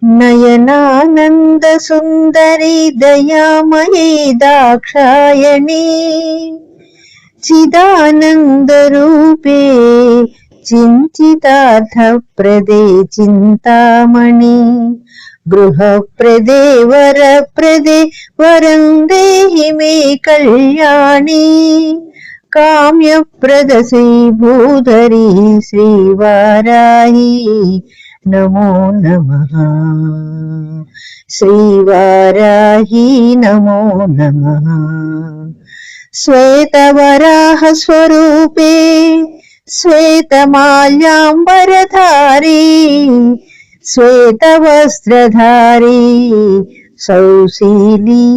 नयनानंद सुंदरी दयामयी दाक्षायणी चिदानंद रूपे चिंतितार्थप्रदे चिंतामणि गृहप्रदे वरप्रदे वरं देहि मे कल्याणी काम्यप्रद श्रीभूधरी श्रीवाराही नमो नमः। श्रीवाराही नमो नमः। श्वेतवराह स्वरूपे श्वेतमाल्याम्बरधारी श्वेतवस्त्रधारी सौशीली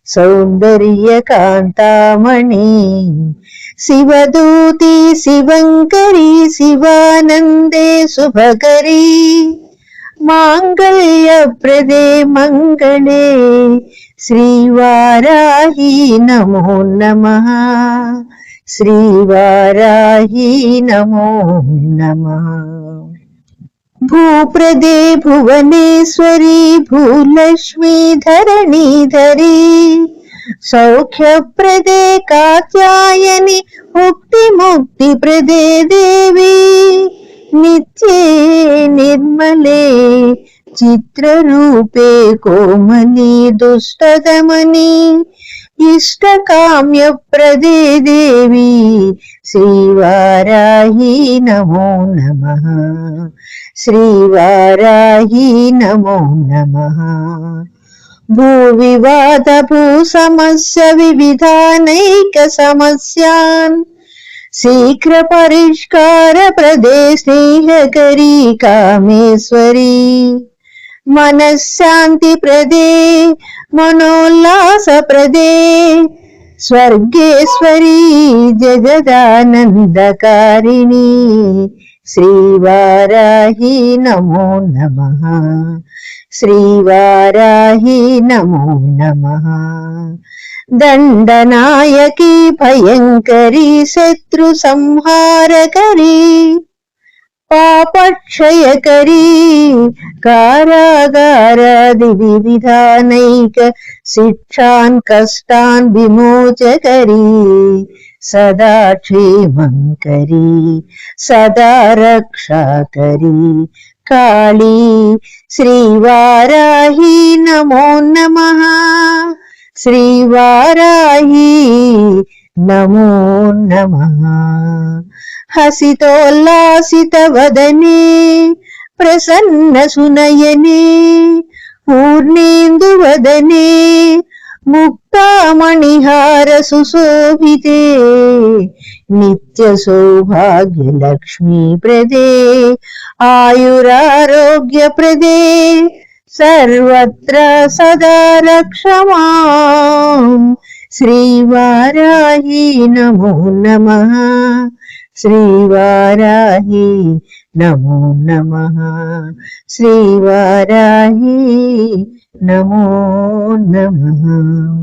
सौंदर्यकान्तामणि शिवदूती शिवंकरी शिवानंदे शुभकरी मांगल्यप्रदे मंगले श्रीवाराही नमो नमः। श्रीवाराही नमो नमः। भूप्रदे भुवनेश्वरी भूलक्ष्मी धरणीधरी सौख्यप्रदे कात्यायनी मुक्तिप्रदे देवी नित्ये निर्मले चित्ररूपे कोमली दुष्टदमनी इष्टकाम्यप्रदे देवी श्रीवाराही नमो नमः। श्रीवाराही नमो नमः। भूविवाद भूसमस्य विविधानैक समस्यान् शीघ्र परिष्कार प्रदे स्नेहकरी कामेश्वरी मनःशान्ति प्रदे मनोल्लास प्रदे स्वर्गेश्वरी जगदानंदकारिणी श्रीवाराही नमो नमः। श्रीवाराही नमो नमः। दंडनायकी भयंकरी शत्रु संहारकरी पापक्षयकरी कारागारादि विविधानैक शिक्षान् कष्टान् विमोचकरी सदा क्षेमंकरी सदा रक्षाकरी काली श्रीवाराही नमो नमः। श्रीवाराही नमो नमः। हसितोल्लासित वदने प्रसन्न सुनयने पूर्णेन्दु वदने मुक्तामणिहार सुशोभिते नित्य सौभाग्य लक्ष्मी प्रदे आयुरारोग्य प्रदे सर्वत्र सदा रक्ष माम्। श्रीवाराही नमो नमः। श्रीवाराही नमो नमः। श्रीवाराही नमो नमः।